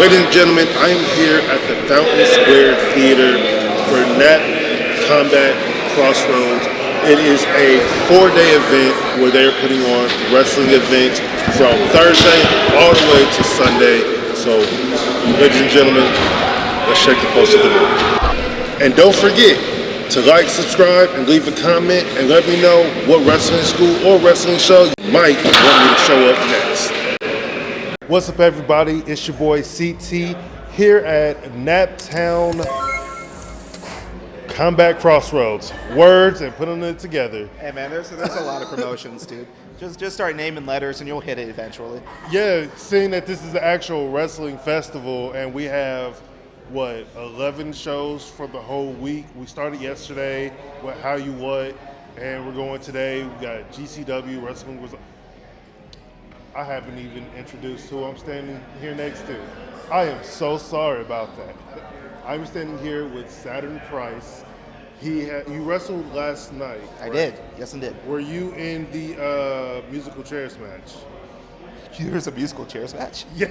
Ladies and gentlemen, I am here at the Fountain Square Theater for Nap Combat Crossroads. It is a 4-day event where they're putting on wrestling events from Thursday all the way to Sunday. So, ladies and gentlemen, let's check the post of the week. And don't forget to like, subscribe, and leave a comment and let me know what wrestling school or wrestling show you might want me to show up next. What's up, everybody? It's your boy CT here at Naptown Combat Crossroads. Words and putting it together. Hey man, there's a lot of promotions, dude. Just start naming letters and you'll hit it eventually. Yeah, seeing that this is the actual wrestling festival and we have 11 shows for the whole week. We started yesterday with How You What, and we're going today. We got GCW Wrestling was. I haven't even introduced who I'm standing here next to. I am so sorry about that. I'm standing here with Saturn Price. You wrestled last night. I did. Yes, I did. Were you in the musical chairs match? There's a musical chairs match? Yeah.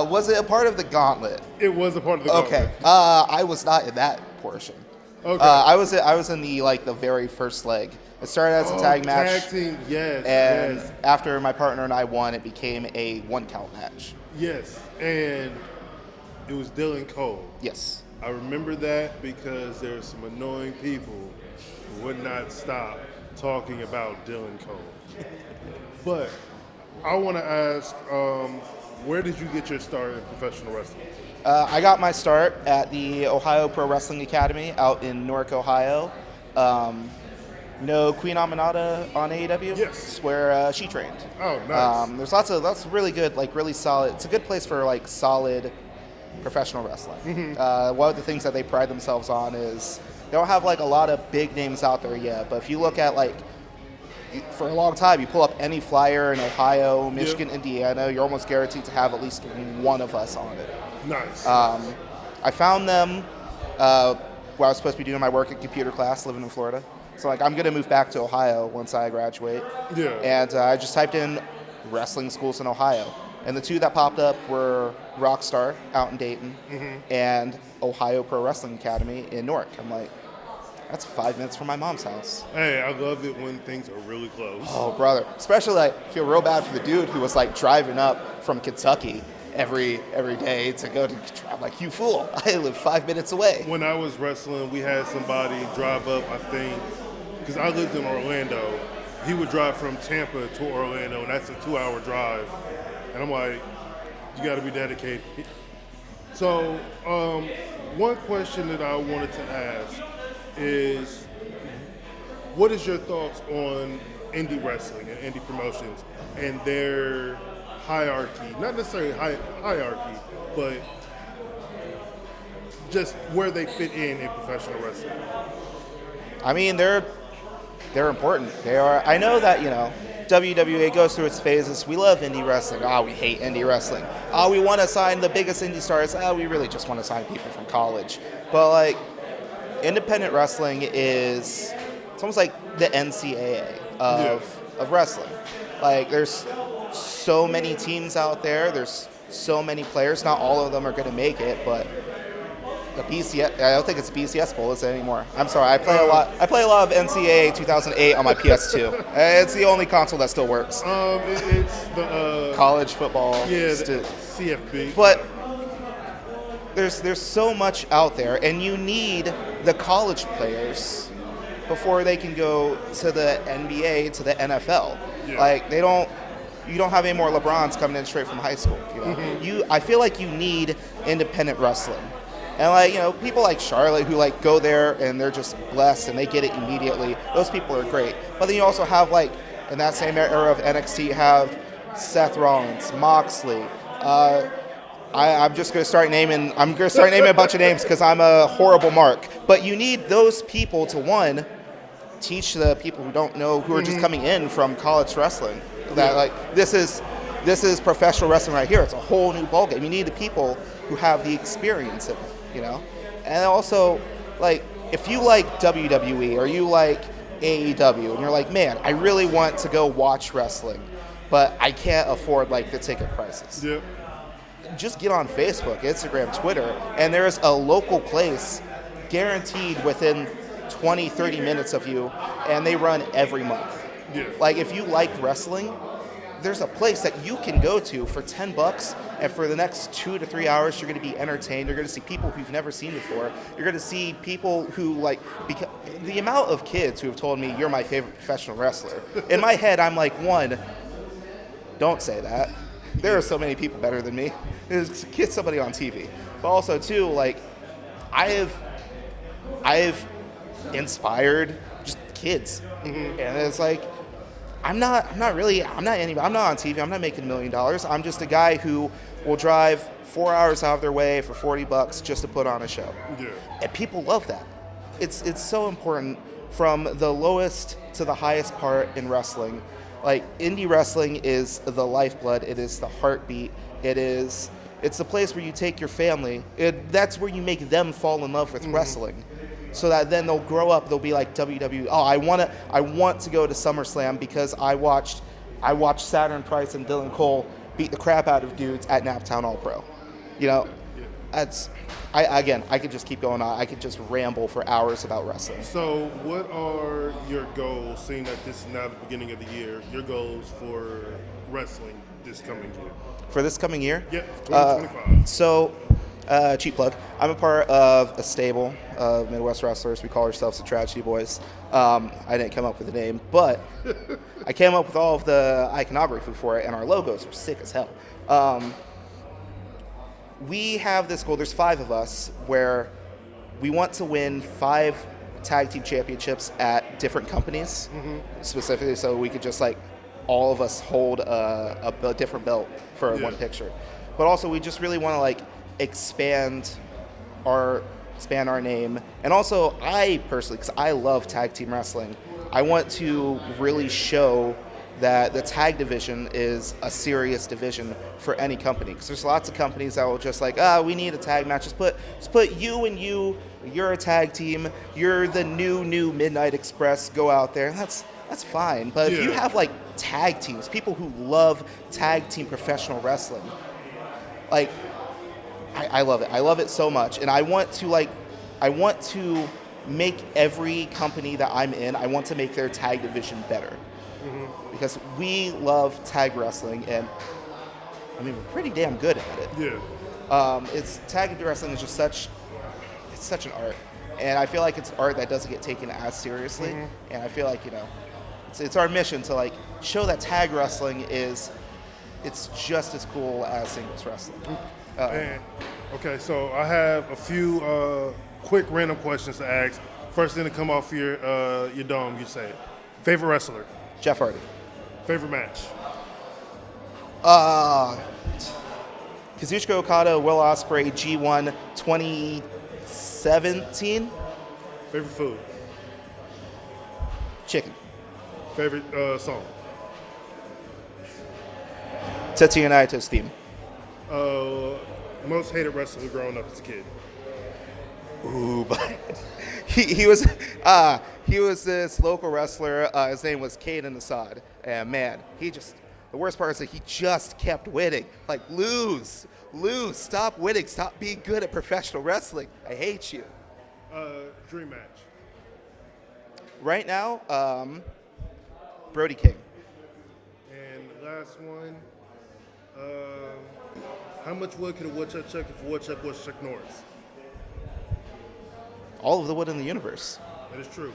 Was it a part of the gauntlet? It was a part of the gauntlet. Okay. I was not in that portion. Okay. I was in the very first leg. It started as a tag match. Tag team, yes. And yes. After my partner and I won, it became a 1-count match. Yes, and it was Dylan Cole. Yes. I remember that because there were some annoying people who would not stop talking about Dylan Cole. But I want to ask, where did you get your start in professional wrestling? I got my start at the Ohio Pro Wrestling Academy out in Newark, Ohio. Know Queen Aminata on AEW? Yes. It's where she trained. Oh, nice. There's lots of really good, really solid. It's a good place for solid professional wrestling. Mm-hmm. One of the things that they pride themselves on is they don't have a lot of big names out there yet. But if you look at for a long time, you pull up any flyer in Ohio, Michigan, Indiana, you're almost guaranteed to have at least one of us on it. Nice. I found them while I was supposed to be doing my work at computer class, living in Florida. So I'm going to move back to Ohio once I graduate. Yeah. And I just typed in wrestling schools in Ohio. And the two that popped up were Rockstar out in Dayton and Ohio Pro Wrestling Academy in Newark. I'm like, that's 5 minutes from my mom's house. Hey, I love it when things are really close. Oh, brother. Especially I feel real bad for the dude who was driving up from Kentucky every day to go to. I'm like, you fool! I live 5 minutes away. When I was wrestling, we had somebody drive up. I think because I lived in Orlando, he would drive from Tampa to Orlando, and that's a 2-hour drive. And I'm like, you got to be dedicated. So, one question that I wanted to ask is, what is your thoughts on indie wrestling and indie promotions and their hierarchy? Not necessarily hierarchy, but just where they fit in professional wrestling. I mean, they're important. They are. I know that WWE goes through its phases. We love indie wrestling. We hate indie wrestling. We want to sign the biggest indie stars. We really just want to sign people from college. But independent wrestling it's almost like the NCAA of wrestling. There's so many teams out there. There's so many players. Not all of them are going to make it, but the BCS. I don't think it's BCS Bowl is it anymore. I'm sorry. I play a lot. I play a lot of NCAA 2008 on my PS2. It's the only console that still works. It's the college football. Yeah, the CFB. But there's so much out there, and you need the college players before they can go to the NBA, to the NFL. Yeah. You don't have any more LeBrons coming in straight from high school. I feel like you need independent wrestling. And people like Charlotte who go there and they're just blessed and they get it immediately. Those people are great. But then you also have in that same era of NXT, you have Seth Rollins, Moxley. I'm just going to start naming. I'm going to start naming a bunch of names because I'm a horrible mark. But you need those people to teach the people who don't know, who are just coming in from college wrestling, that this is professional wrestling right here. It's a whole new ballgame. You need the people who have the experience in it. And also, if you like WWE or you like AEW and you're like, man, I really want to go watch wrestling, but I can't afford the ticket prices. Yep. just get on Facebook, Instagram, Twitter, and there's a local place guaranteed within 20, 30 minutes of you, and they run every month. Yeah. Like, if you like wrestling, there's a place that you can go to for $10, and for the next 2 to 3 hours, you're going to be entertained. You're going to see people who you've never seen before. You're going to see people who, like, the amount of kids who have told me, you're my favorite professional wrestler. In my head, I'm like, one, don't say that. There are so many people better than me. Get somebody on TV. But also, too, like, I have inspired just kids. And it's like, I'm not on TV. I'm not making $1 million. I'm just a guy who will drive 4 hours out of their way for $40 just to put on a show. Yeah. And people love that. It's so important, from the lowest to the highest part in wrestling. Like, indie wrestling is the lifeblood. It is the heartbeat. It's the place where you take your family. That's where you make them fall in love with wrestling, so that then they'll grow up. They'll be like WWE. Oh, I want to go to SummerSlam because I watched Saturn Price and Dylan Cole beat the crap out of dudes at Nap All Pro. You know, I could just keep going on. I could just ramble for hours about wrestling. So what are your goals, seeing that this is now the beginning of the year, your goals for wrestling this coming year? For this coming year? Yeah, 2025. Cheap plug. I'm a part of a stable of Midwest wrestlers. We call ourselves the Tragedy Boys. I didn't come up with the name, but I came up with all of the iconography for it, and our logos are sick as hell. We have this goal. There's 5 of us, where we want to win 5 tag team championships at different companies, specifically, so we could just, like, all of us hold a different belt for one picture. But also, we just really want to, like, expand our name. And also, I personally, because I love tag team wrestling, I want to really show that the tag division is a serious division for any company. Because there's lots of companies that will just like, we need a tag match. Just put you and you're a tag team. You're the new Midnight Express. Go out there. That's fine. But if you have, like, tag teams, people who love tag team professional wrestling, like, I love it. I love it so much. And I want to make every company that I'm in, I want to make their tag division better. Because we love tag wrestling, and I mean, we're pretty damn good at it. Yeah. Tag wrestling is just such an art. And I feel like it's art that doesn't get taken as seriously. And I feel like, it's our mission to, like, show that tag wrestling it's just as cool as singles wrestling. Okay, so I have a few quick random questions to ask. First thing to come off your dome, you say it. Favorite wrestler? Jeff Hardy. Favorite match? Kazuchika Okada, Will Ospreay, G1 2017. Favorite food? Chicken. Favorite song? Tetsuya Naito's theme. Most hated wrestler growing up as a kid? Ooh, but he was this local wrestler. His name was Caden Assad, and man, the worst part is that he just kept winning. Like, lose, stop winning, stop being good at professional wrestling. I hate you. Dream match? Right now, Brody King. And the last one, how much wood could a woodchuck chuck if a woodchuck was Chuck Norris? All of the wood in the universe. That is true.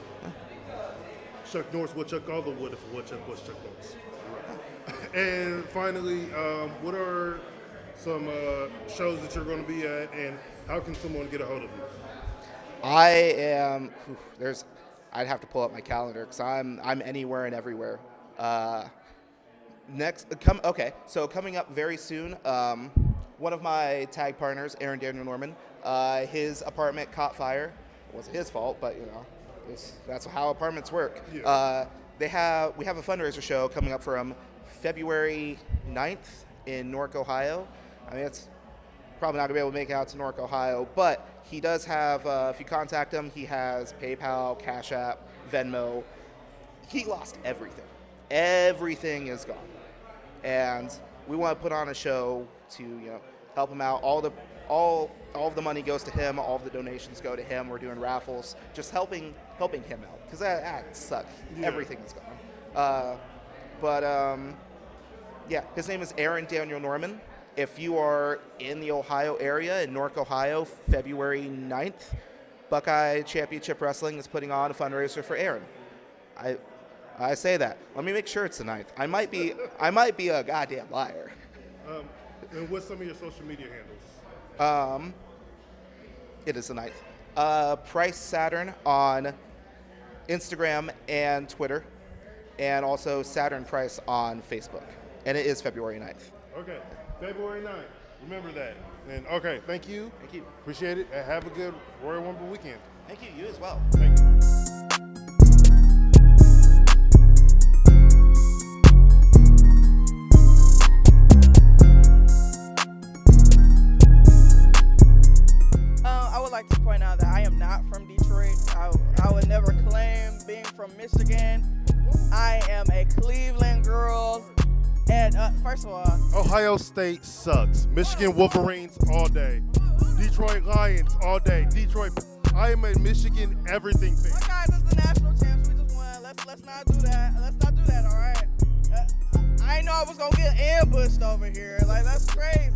Chuck Norris would chuck all the wood if a woodchuck was Chuck Norris. And finally, what are some shows that you're going to be at, and how can someone get a hold of you? I'd have to pull up my calendar because I'm anywhere and everywhere. So coming up very soon, one of my tag partners, Aaron Daniel Norman, his apartment caught fire. It wasn't his fault, but that's how apartments work. Yeah. We have a fundraiser show coming up for him February 9th in Newark, Ohio. I mean, it's probably not going to be able to make it out to Newark, Ohio, but he does have, if you contact him, he has PayPal, Cash App, Venmo. He lost everything. Everything is gone. And we want to put on a show to, help him out. All of the money goes to him. All of the donations go to him. We're doing raffles, just helping him out because that sucks. Yeah. Everything is gone. Yeah, his name is Aaron Daniel Norman. If you are in the Ohio area, in Newark, Ohio, February 9th, Buckeye Championship Wrestling is putting on a fundraiser for Aaron. I say that. Let me make sure it's the 9th. I might be a goddamn liar. And what's some of your social media handles? It is the 9th. Price Saturn on Instagram and Twitter, and also Saturn Price on Facebook. And it is February 9th. Okay, February 9th. Remember that. And okay, thank you. Thank you. Appreciate it. And have a good Royal Rumble weekend. Thank you. You as well. Thank you. I would like to point out that I am not from Detroit. I would never claim being from Michigan. I am a Cleveland girl. And first of all, Ohio State sucks. Michigan Wolverines all day. Detroit Lions all day. Detroit. I am a Michigan everything fan. well, guys, it's the national champs. We just won. Let's not do that. Let's not do that. All right. I didn't know I was gonna get ambushed over here. Like that's crazy.